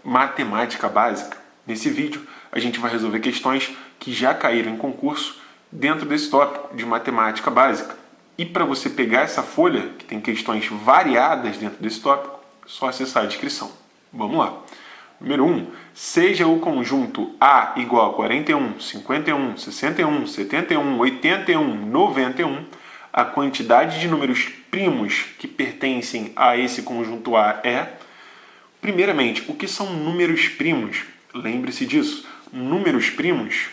matemática básica. Nesse vídeo, a gente vai resolver questões que já caíram em concurso dentro desse tópico de matemática básica. E para você pegar essa folha, que tem questões variadas dentro desse tópico, é só acessar a descrição. Vamos lá. Número 1. Seja o conjunto A igual a 41, 51, 61, 71, 81, 91, a quantidade de números primos que pertencem a esse conjunto A é... Primeiramente, o que são números primos? Lembre-se disso. Números primos,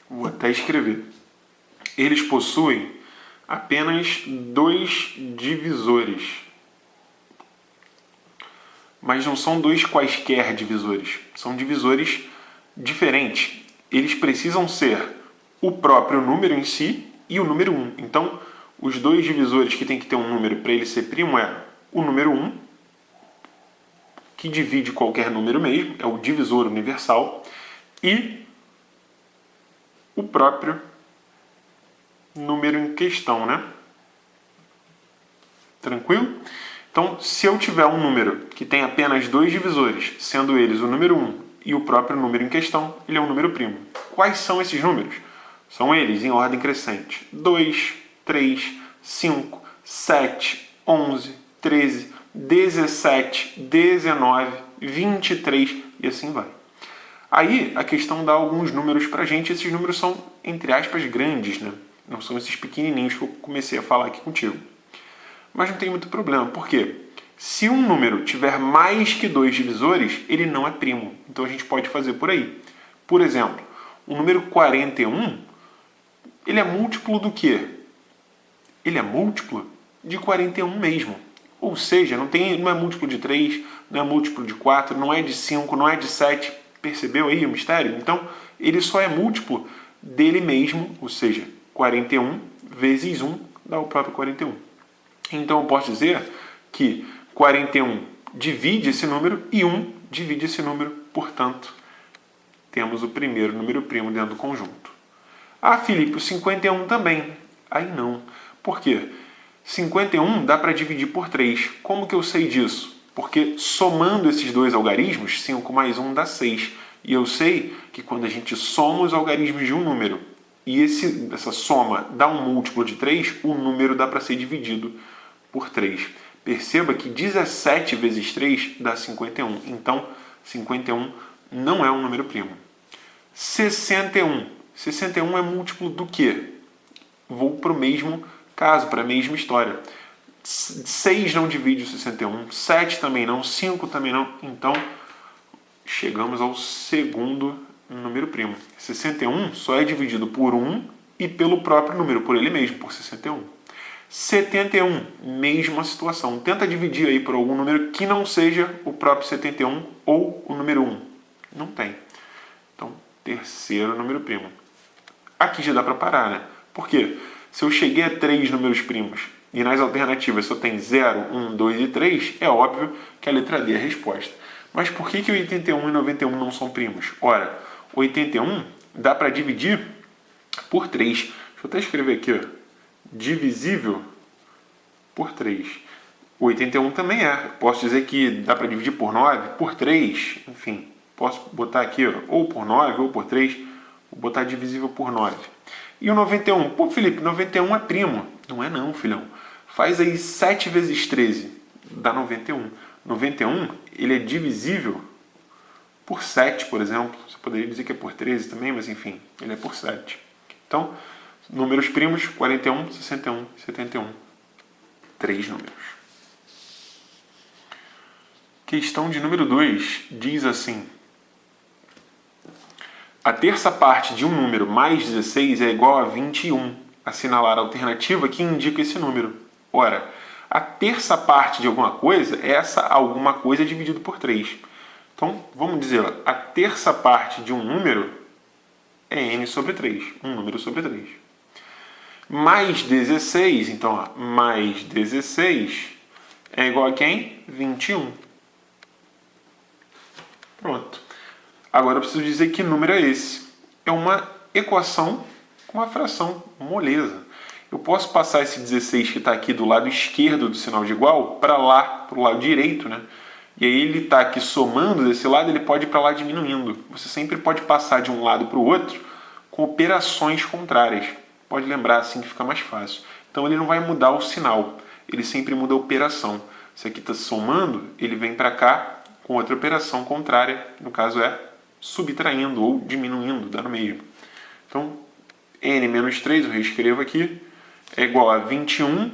vou até escrever, eles possuem apenas dois divisores. Mas não são dois quaisquer divisores. São divisores diferentes. Eles precisam ser o próprio número em si e o número 1. Então, os dois divisores que tem que ter um número para ele ser primo é o número 1, que divide qualquer número mesmo, é o divisor universal, e o próprio número em questão, né? Tranquilo? Então, se eu tiver um número que tem apenas dois divisores, sendo eles o número 1 e o próprio número em questão, ele é um número primo. Quais são esses números? São eles em ordem crescente: 2, 3, 5, 7, 11, 13, 17, 19, 23 e assim vai. Aí a questão dá alguns números pra gente. Esses números são, entre aspas, grandes, né? Não são esses pequenininhos que eu comecei a falar aqui contigo. Mas não tem muito problema. Por quê? Se um número tiver mais que dois divisores, ele não é primo. Então a gente pode fazer por aí. Por exemplo, o número 41, ele é múltiplo do quê? Ele é múltiplo de 41 mesmo. Ou seja, não é múltiplo de 3, não é múltiplo de 4, não é de 5, não é de 7. Percebeu aí o mistério? Então, ele só é múltiplo dele mesmo, ou seja, 41 vezes 1 dá o próprio 41. Então, eu posso dizer que 41 divide esse número e 1 divide esse número. Portanto, temos o primeiro número primo dentro do conjunto. Ah, Felipe, o 51 também. Aí não. Por quê? 51 dá para dividir por 3. Como que eu sei disso? Porque somando esses dois algarismos, 5 mais 1 dá 6. E eu sei que quando a gente soma os algarismos de um número e essa soma dá um múltiplo de 3, o número dá para ser dividido por 3. Perceba que 17 vezes 3 dá 51. Então, 51 não é um número primo. 61. 61 é múltiplo do quê? Vou para o mesmo caso, para a mesma história. 6 não divide o 61, 7 também não, 5 também não. Então, chegamos ao segundo número primo. 61 só é dividido por 1 e pelo próprio número, por ele mesmo, por 61. 71, mesma situação. Tenta dividir aí por algum número que não seja o próprio 71 ou o número 1. Não tem. Então, terceiro número primo. Aqui já dá para parar, né? Por quê? Se eu cheguei a 3 números primos e nas alternativas só tem 0, 1, 2 e 3, é óbvio que a letra D é a resposta. Mas por que 81 e 91 não são primos? Ora, 81 dá para dividir por 3. Deixa eu até escrever aqui, ó. Divisível por 3. O 81 também é. Posso dizer que dá para dividir por 9, por 3, enfim. Posso botar aqui, ó, ou por 9 ou por 3. Vou botar divisível por 9. E o 91? Pô, Felipe, 91 é primo. Não é não, filhão. Faz aí 7 vezes 13. Dá 91. 91, ele é divisível por 7, por exemplo. Você poderia dizer que é por 13 também, mas enfim, ele é por 7. Então, números primos, 41, 61, 71. 3 números. Questão de número 2 diz assim: a terça parte de um número mais 16 é igual a 21. Assinalar a alternativa que indica esse número. Ora, a terça parte de alguma coisa é essa alguma coisa dividido por 3. Então, vamos dizer, a terça parte de um número é n sobre 3. Um número sobre 3. Mais 16, então, ó, mais 16 é igual a quem? 21. Pronto. Agora eu preciso dizer que número é esse. É uma equação com uma fração moleza. Eu posso passar esse 16 que está aqui do lado esquerdo do sinal de igual para lá, para o lado direito, né? E aí ele está aqui somando desse lado, ele pode ir para lá diminuindo. Você sempre pode passar de um lado para o outro com operações contrárias. Pode lembrar assim que fica mais fácil. Então ele não vai mudar o sinal, ele sempre muda a operação. Se aqui está somando, ele vem para cá com outra operação contrária, no caso é subtraindo ou diminuindo, dá no mesmo. Então, n menos 3, eu reescrevo aqui, é igual a 21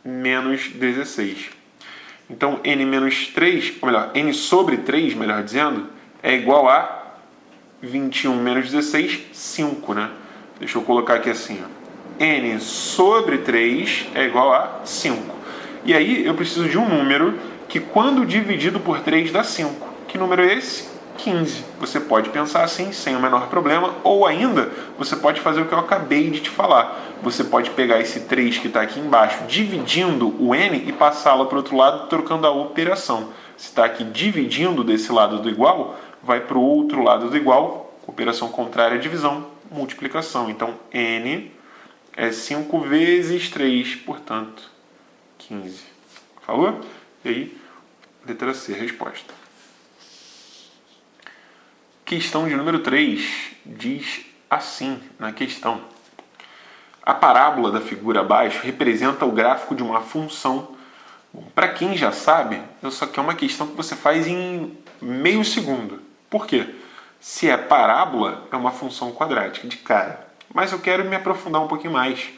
menos 16. Então, n menos 3, ou melhor, n sobre 3, melhor dizendo, é igual a 21 menos 16, 5, né? Deixa eu colocar aqui assim, ó. N sobre 3 é igual a 5. E aí eu preciso de um número que, quando dividido por 3, dá 5. Que número é esse? 15. Você pode pensar assim, sem o menor problema, ou ainda você pode fazer o que eu acabei de te falar. Você pode pegar esse 3 que está aqui embaixo, dividindo o n e passá-lo para o outro lado, trocando a operação. Se está aqui dividindo desse lado do igual, vai para o outro lado do igual, operação contrária à divisão, multiplicação. Então, n é 5 vezes 3, portanto, 15. Falou? E aí, letra C, resposta. Questão de número 3 diz assim na questão: a parábola da figura abaixo representa o gráfico de uma função. Para quem já sabe, isso aqui é uma questão que você faz em meio segundo. Por quê? Se é parábola, é uma função quadrática de cara. Mas eu quero me aprofundar um pouquinho mais.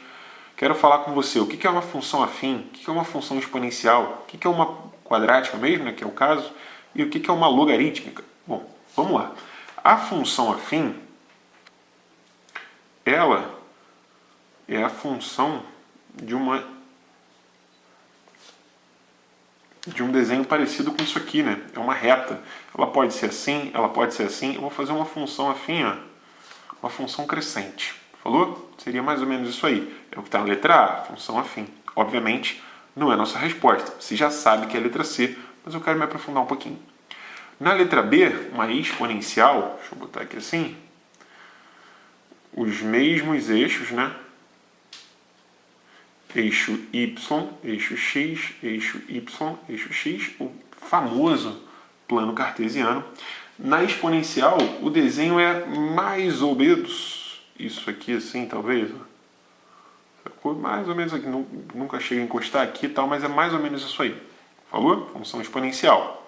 Quero falar com você o que é uma função afim, o que é uma função exponencial, o que é uma quadrática mesmo, né, que é o caso, e o que é uma logarítmica. Bom, vamos lá. A função afim, ela é a função de um desenho parecido com isso aqui, né? É uma reta. Ela pode ser assim, ela pode ser assim. Eu vou fazer uma função afim, ó, uma função crescente. Falou? Seria mais ou menos isso aí. É o que está na letra A, função afim. Obviamente, não é a nossa resposta. Você já sabe que é a letra C, mas eu quero me aprofundar um pouquinho. Na letra B, uma exponencial, deixa eu botar aqui assim, os mesmos eixos, né? Eixo Y, eixo X, eixo Y, eixo X, o famoso plano cartesiano. Na exponencial, o desenho é mais ou menos isso aqui assim, talvez. Mais ou menos aqui, nunca chega a encostar aqui e tal, mas é mais ou menos isso aí. Falou? Função exponencial.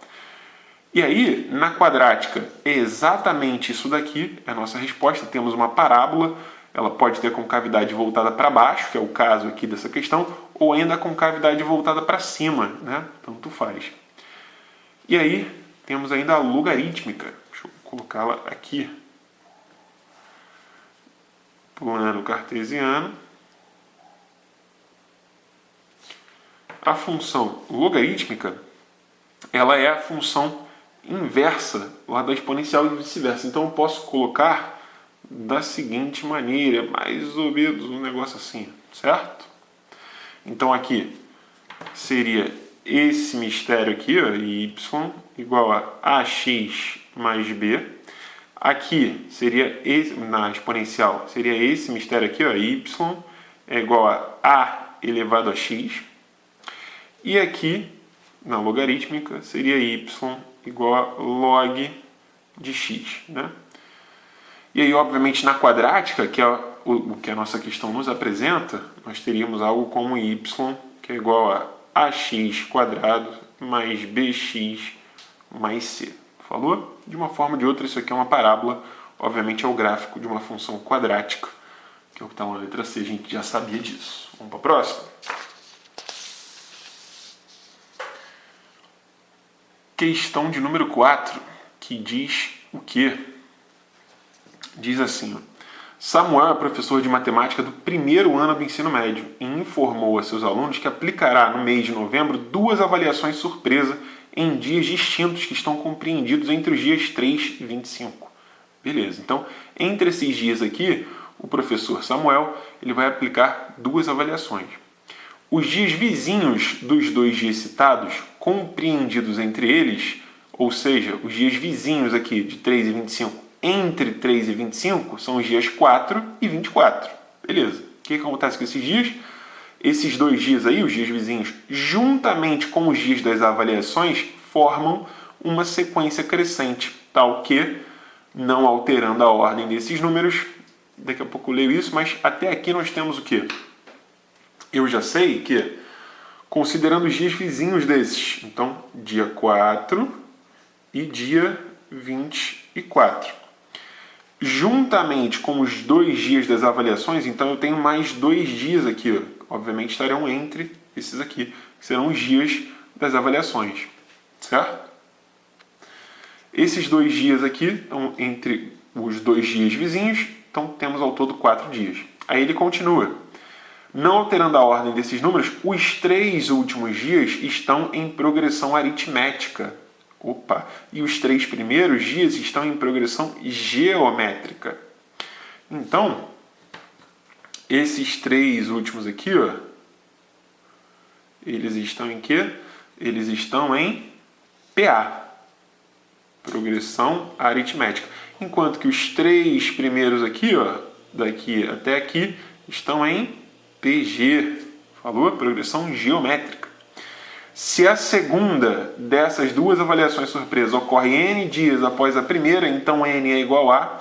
E aí, na quadrática, é exatamente isso daqui, é a nossa resposta. Temos uma parábola, ela pode ter a concavidade voltada para baixo, que é o caso aqui dessa questão, ou ainda a concavidade voltada para cima, né? Tanto faz. E aí, temos ainda a logarítmica. Deixa eu colocá-la aqui. Plano cartesiano. A função logarítmica, ela é a função inversa lá da exponencial e vice-versa. Então eu posso colocar da seguinte maneira, mais ou menos um negócio assim, certo? Então aqui seria esse mistério aqui, ó, y igual a ax mais b. Aqui seria esse, na exponencial, seria esse mistério aqui, ó, y é igual a elevado a x. E aqui, na logarítmica, seria y igual a log de x, né? E aí, obviamente, na quadrática, que é o que a nossa questão nos apresenta, nós teríamos algo como y, que é igual a ax quadrado mais bx mais c. Falou? De uma forma ou de outra, isso aqui é uma parábola, obviamente é o gráfico de uma função quadrática, que é o que está na letra C, a gente já sabia disso. Vamos para a próxima? Questão de número 4, que diz o quê? Diz assim, ó: Samuel é professor de matemática do primeiro ano do ensino médio e informou a seus alunos que aplicará no mês de novembro 2 avaliações surpresa em dias distintos que estão compreendidos entre os dias 3 e 25. Beleza, então, entre esses dias aqui, o professor Samuel ele vai aplicar 2 avaliações. Os dias vizinhos dos 2 dias citados, compreendidos entre eles, ou seja, os dias vizinhos aqui de 3 e 25, entre 3 e 25, são os dias 4 e 24. Beleza. O que acontece com esses dias? Esses 2 dias aí, os dias vizinhos, juntamente com os dias das avaliações, formam uma sequência crescente, tal que, não alterando a ordem desses números, daqui a pouco eu leio isso, mas até aqui nós temos o quê? Eu já sei que, considerando os dias vizinhos desses, então, dia 4 e dia 24. Juntamente com os 2 dias das avaliações, então eu tenho mais 2 dias aqui, ó. Obviamente estarão entre esses aqui, que serão os dias das avaliações, certo? Esses 2 dias aqui estão entre os 2 dias vizinhos, então temos ao todo 4 dias. Aí ele continua. Não alterando a ordem desses números, os 3 últimos dias estão em progressão aritmética. Opa! E os 3 primeiros dias estão em progressão geométrica. Então, esses 3 últimos aqui, ó, eles estão em quê? Eles estão em PA. Progressão aritmética. Enquanto que os 3 primeiros aqui, ó, daqui até aqui, estão em PG. Falou? Progressão geométrica. Se a segunda dessas 2 avaliações surpresa ocorre N dias após a primeira, então N é igual a...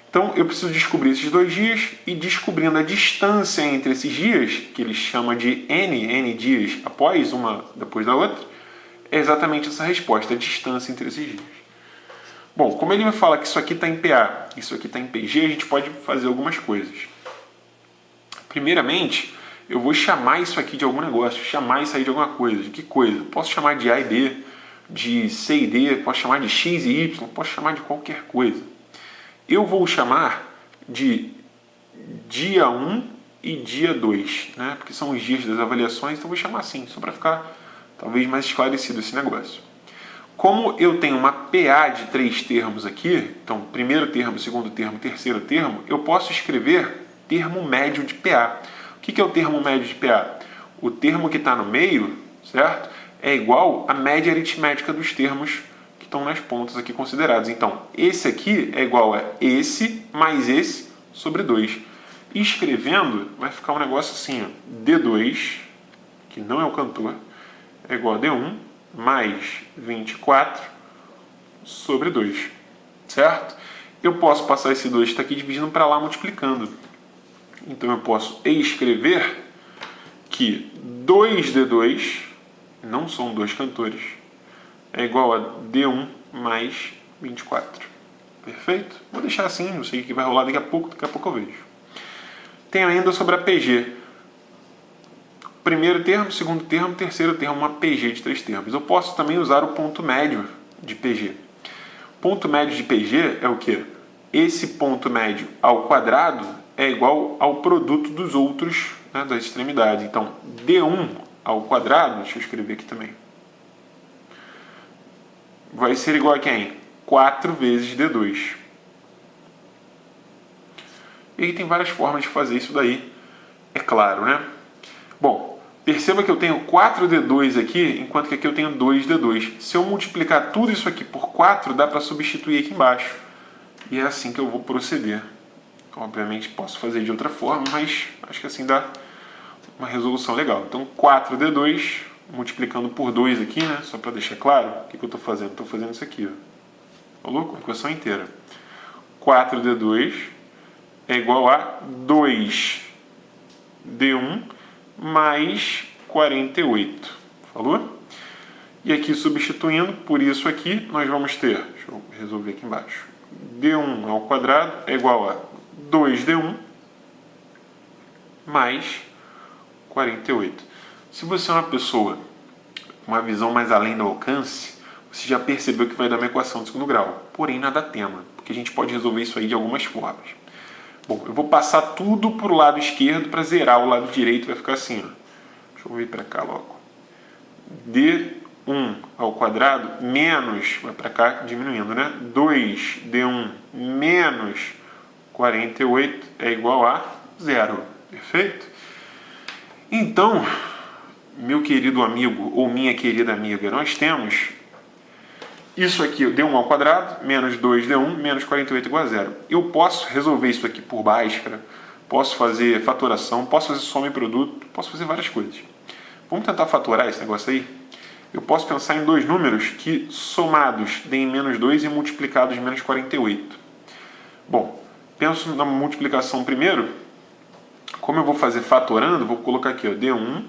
Então eu preciso descobrir esses 2 dias e descobrindo a distância entre esses dias, que ele chama de N dias após uma depois da outra, é exatamente essa resposta, a distância entre esses dias. Bom, como ele me fala que isso aqui está em PA, isso aqui está em PG, a gente pode fazer algumas coisas. Primeiramente, eu vou chamar isso aqui de algum negócio, chamar isso aí de alguma coisa. De que coisa? Posso chamar de A e B, de C e D, posso chamar de X e Y, posso chamar de qualquer coisa. Eu vou chamar de dia 1 e dia 2, né? Porque são os dias das avaliações, então eu vou chamar assim, só para ficar talvez mais esclarecido esse negócio. Como eu tenho uma PA de 3 termos aqui, então primeiro termo, segundo termo, terceiro termo, eu posso escrever termo médio de PA. O que é o termo médio de PA? O termo que está no meio, certo? É igual à média aritmética dos termos que estão nas pontas aqui considerados. Então, esse aqui é igual a esse mais esse sobre 2. Escrevendo, vai ficar um negócio assim, ó. D2, que não é o cantor, é igual a D1 mais 24 sobre 2, certo? Eu posso passar esse 2 que está aqui dividindo para lá, multiplicando. Então eu posso escrever que 2D2, não são 2 cantores, é igual a D1 mais 24. Perfeito? Vou deixar assim, não sei o que vai rolar daqui a pouco eu vejo. Tenho ainda sobre a PG. Primeiro termo, segundo termo, terceiro termo, uma PG de 3 termos. Eu posso também usar o ponto médio de PG. Ponto médio de PG é o quê? Esse ponto médio ao quadrado é igual ao produto dos outros, né, das extremidades. Então, D1 ao quadrado, deixa eu escrever aqui também, vai ser igual a quem? 4 vezes D2. E aí tem várias formas de fazer isso daí, é claro, né? Bom, perceba que eu tenho 4D2 aqui, enquanto que aqui eu tenho 2D2. Se eu multiplicar tudo isso aqui por 4, dá para substituir aqui embaixo. E é assim que eu vou proceder. Obviamente posso fazer de outra forma, mas acho que assim dá uma resolução legal. Então 4D2, multiplicando por 2 aqui, né? Só para deixar claro, o que eu estou fazendo? Estou fazendo isso aqui, ó. Falou? Com a equação inteira. 4D2 é igual a 2D1 mais 48. Falou? E aqui substituindo por isso aqui, nós vamos ter, deixa eu resolver aqui embaixo, D1 ao quadrado é igual a 2D1 mais 48. Se você é uma pessoa com uma visão mais além do alcance, você já percebeu que vai dar uma equação de segundo grau. Porém, nada tema, porque a gente pode resolver isso aí de algumas formas. Bom, eu vou passar tudo para o lado esquerdo para zerar o lado direito, vai ficar assim, ó. Deixa eu vir para cá logo. D1 ao quadrado menos, vai para cá diminuindo, né? 2D1 menos 48 é igual a 0. Perfeito? Então, meu querido amigo ou minha querida amiga, nós temos isso aqui, D1 ao quadrado, menos 2D1, menos 48 igual a 0. Eu posso resolver isso aqui por Bhaskara, posso fazer fatoração, posso fazer soma e produto, posso fazer várias coisas. Vamos tentar fatorar esse negócio aí? Eu posso pensar em dois números que somados deem menos 2 e multiplicados menos 48. Bom, penso na multiplicação primeiro. Como eu vou fazer fatorando, vou colocar aqui, ó, D1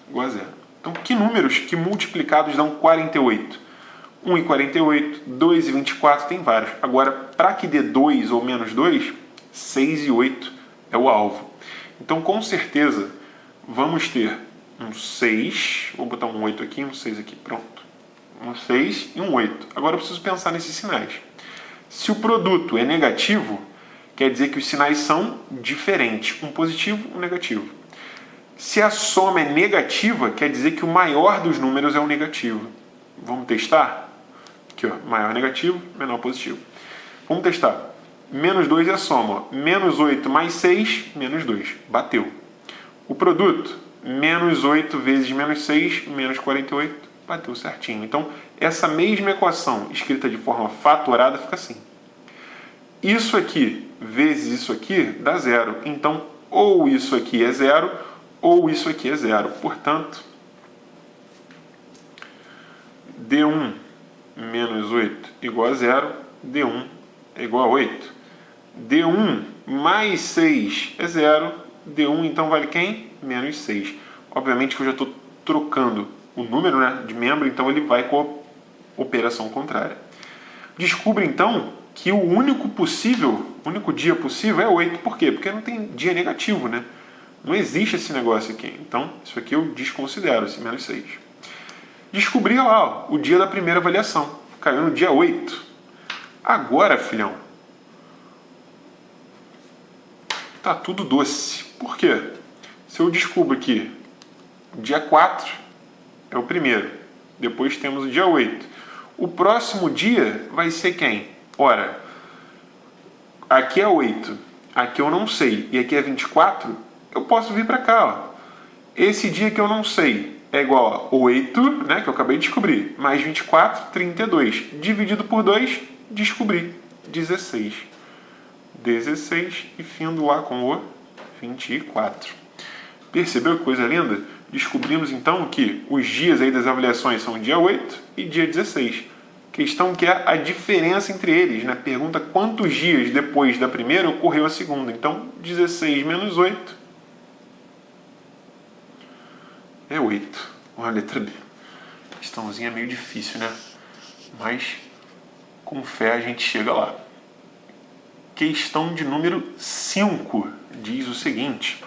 igual a 0. Então, que números que multiplicados dão 48? 1 e 48, 2 e 24, tem vários. Agora, para que dê 2 ou menos 2, 6 e 8 é o alvo. Então, com certeza, vamos ter um 6, vou botar um 8 aqui, um 6 aqui, pronto. Um 6 e um 8. Agora eu preciso pensar nesses sinais. Se o produto é negativo, quer dizer que os sinais são diferentes, um positivo e um negativo. Se a soma é negativa, quer dizer que o maior dos números é o negativo. Vamos testar? Aqui, ó, maior negativo, menor positivo. Vamos testar. Menos 2 é a soma. Ó. Menos 8 mais 6, menos 2. Bateu. O produto, menos 8 vezes menos 6, menos 48. Bateu certinho. Então, essa mesma equação, escrita de forma fatorada, fica assim. Isso aqui vezes isso aqui dá 0. Então, ou isso aqui é 0, ou isso aqui é 0. Portanto, D1 menos 8 igual a 0, D1 é igual a 8. D1 mais 6 é 0, D1 então vale quem? Menos 6. Obviamente que eu já estou trocando o número, né, de membro, então ele vai com a operação contrária. Descubra então que o único dia possível é 8. Por quê? Porque não tem dia negativo, né? Não existe esse negócio aqui. Então, isso aqui eu desconsidero, esse menos 6. Descobri lá, ó, o dia da primeira avaliação. Caiu no dia 8. Agora, filhão, tá tudo doce. Por quê? Se eu descubro que o dia 4 é o primeiro, depois temos o dia 8. O próximo dia vai ser quem? Ora, aqui é 8, aqui eu não sei, e aqui é 24, eu posso vir para cá, ó. Esse dia que eu não sei é igual a 8, né, que eu acabei de descobrir, mais 24, 32. Dividido por 2, descobri, 16. 16 e findo lá com o 24. Percebeu que coisa linda? Descobrimos então que os dias aí das avaliações são dia 8 e dia 16. Questão que é a diferença entre eles, né? Pergunta quantos dias depois da primeira ocorreu a segunda. Então, 16 menos 8 é 8. Olha a letra B. Questãozinha meio difícil, né? Mas com fé a gente chega lá. Questão de número 5 diz o seguinte: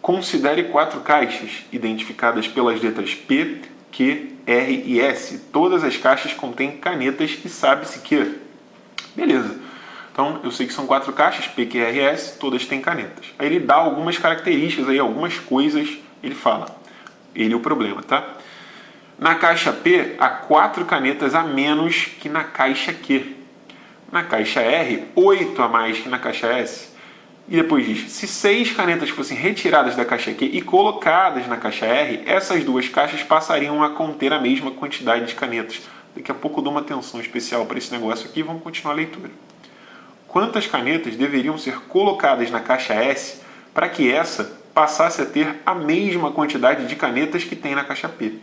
considere 4 caixas identificadas pelas letras P, Q, R e S. Todas as caixas contêm canetas e sabe-se que... Beleza. Então, eu sei que são 4 caixas, P, Q, R e S, todas têm canetas. Aí ele dá algumas características, aí, algumas coisas, ele fala. Ele é o problema, tá? Na caixa P, há 4 canetas a menos que na caixa Q. Na caixa R, 8 a mais que na caixa S. E depois diz, se 6 canetas fossem retiradas da caixa Q e colocadas na caixa R, essas duas caixas passariam a conter a mesma quantidade de canetas. Daqui a pouco eu dou uma atenção especial para esse negócio aqui e vamos continuar a leitura. Quantas canetas deveriam ser colocadas na caixa S para que essa passasse a ter a mesma quantidade de canetas que tem na caixa P?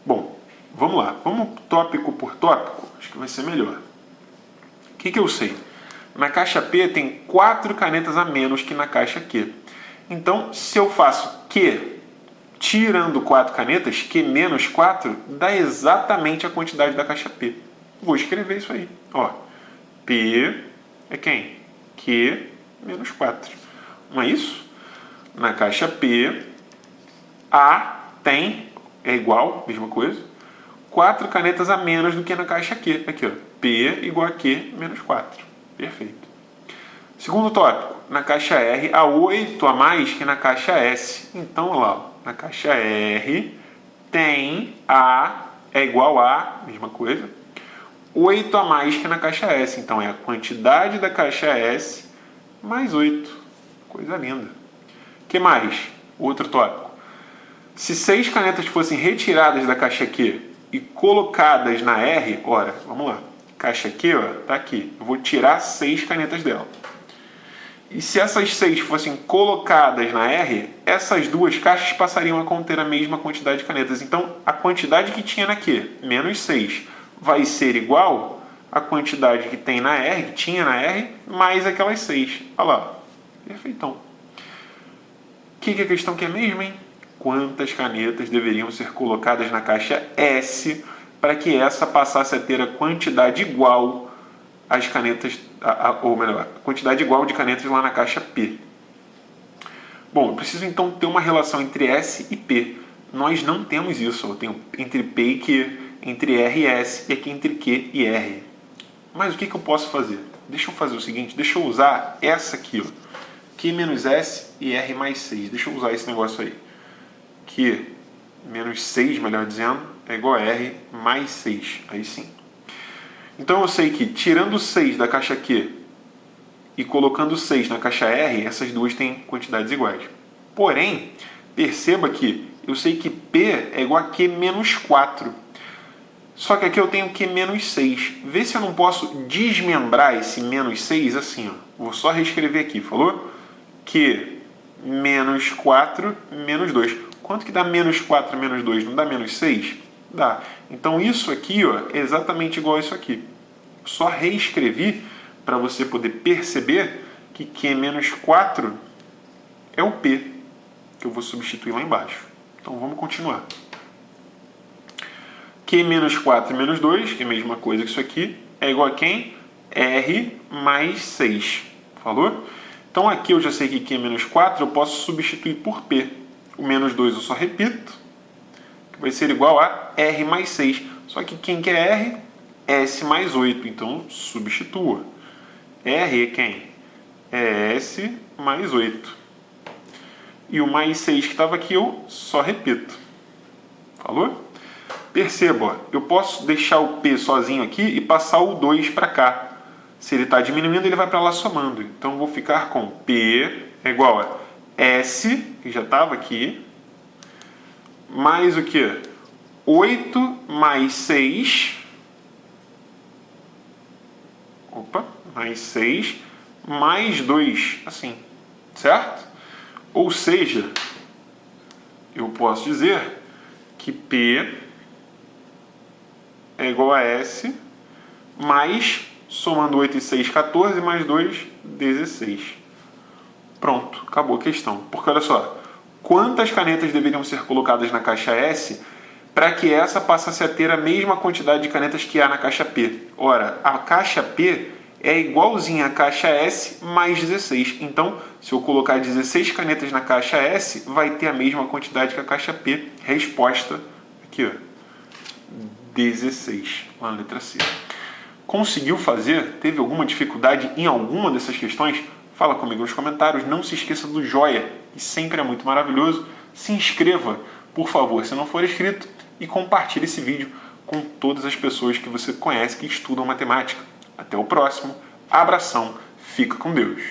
Bom, vamos lá. Vamos tópico por tópico? Acho que vai ser melhor. O que eu sei? Na caixa P tem 4 canetas a menos que na caixa Q. Então, se eu faço Q tirando 4 canetas, Q menos 4, dá exatamente a quantidade da caixa P. Vou escrever isso aí. Ó, P é quem? Q menos 4. Não é isso? Na caixa P, A tem, é igual, mesma coisa, 4 canetas a menos do que na caixa Q. Aqui, ó, P igual a Q menos 4. Perfeito. Segundo tópico, na caixa R há 8 a mais que na caixa S. Então, olha lá, na caixa R tem A é igual a, mesma coisa, 8 a mais que na caixa S. Então, é a quantidade da caixa S mais 8. Coisa linda. O que mais? Outro tópico. Se 6 canetas fossem retiradas da caixa Q e colocadas na R, ora, vamos lá. caixa Q, ó, tá aqui. Eu vou tirar 6 canetas dela. E se essas 6 fossem colocadas na R, essas duas caixas passariam a conter a mesma quantidade de canetas. Então, a quantidade que tinha na Q, menos 6, vai ser igual à quantidade que tem na R, que tinha na R, mais aquelas 6. Olha lá. Perfeitão. O que a questão quer mesmo, hein? Quantas canetas deveriam ser colocadas na caixa S para que essa passasse a ter a quantidade igual às canetas, ou melhor, a quantidade igual de canetas lá na caixa P. Bom, eu preciso então ter uma relação entre S e P. Nós não temos isso. Eu tenho entre P e Q, entre R e S, e aqui entre Q e R. Mas o que eu posso fazer? Deixa eu fazer o seguinte, deixa eu usar essa aqui, ó. Q menos S e R mais 6. Deixa eu usar esse negócio aí. Q menos 6, melhor dizendo, é igual a R mais 6. Aí sim. Então eu sei que tirando 6 da caixa Q e colocando 6 na caixa R, essas duas têm quantidades iguais. Porém, perceba que eu sei que P é igual a Q menos 4. Só que aqui eu tenho Q menos 6. Vê se eu não posso desmembrar esse menos 6 assim, ó. Vou só reescrever aqui, falou? Q menos 4 menos 2. Quanto que dá menos 4 menos 2? Não dá menos 6? Dá. Então isso aqui, ó, é exatamente igual a isso aqui. Só reescrevi para você poder perceber que Q menos 4 é o P, que eu vou substituir lá embaixo. Então vamos continuar. Q menos 4 menos 2, que é a mesma coisa que isso aqui, é igual a quem? R mais 6. Falou? Então aqui eu já sei que Q menos 4 eu posso substituir por P. O menos 2 eu só repito, que vai ser igual a R mais 6. Só que quem que é R? S mais 8. Então substitua. R é quem? É S mais 8. E o mais 6 que estava aqui eu só repito. Falou? Perceba, ó, eu posso deixar o P sozinho aqui e passar o 2 para cá. Se ele está diminuindo, ele vai para lá somando. Então eu vou ficar com P é igual a S, que já estava aqui, mais o que? 8 mais 6. Opa, mais 6, mais 2, assim, certo? Ou seja, eu posso dizer que P é igual a S, mais, somando 8 e 6, 14, mais 2, 16. Pronto, acabou a questão. Porque olha só, quantas canetas deveriam ser colocadas na caixa S para que essa passasse a ter a mesma quantidade de canetas que há na caixa P? Ora, a caixa P é igualzinha à caixa S mais 16. Então, se eu colocar 16 canetas na caixa S, vai ter a mesma quantidade que a caixa P. Resposta aqui, ó. 16, lá na letra C. Conseguiu fazer? Teve alguma dificuldade em alguma dessas questões? Fala comigo nos comentários. Não se esqueça do joia, que sempre é muito maravilhoso. Se inscreva, por favor, se não for inscrito, e compartilhe esse vídeo com todas as pessoas que você conhece que estudam matemática. Até o próximo. Abração. Fica com Deus.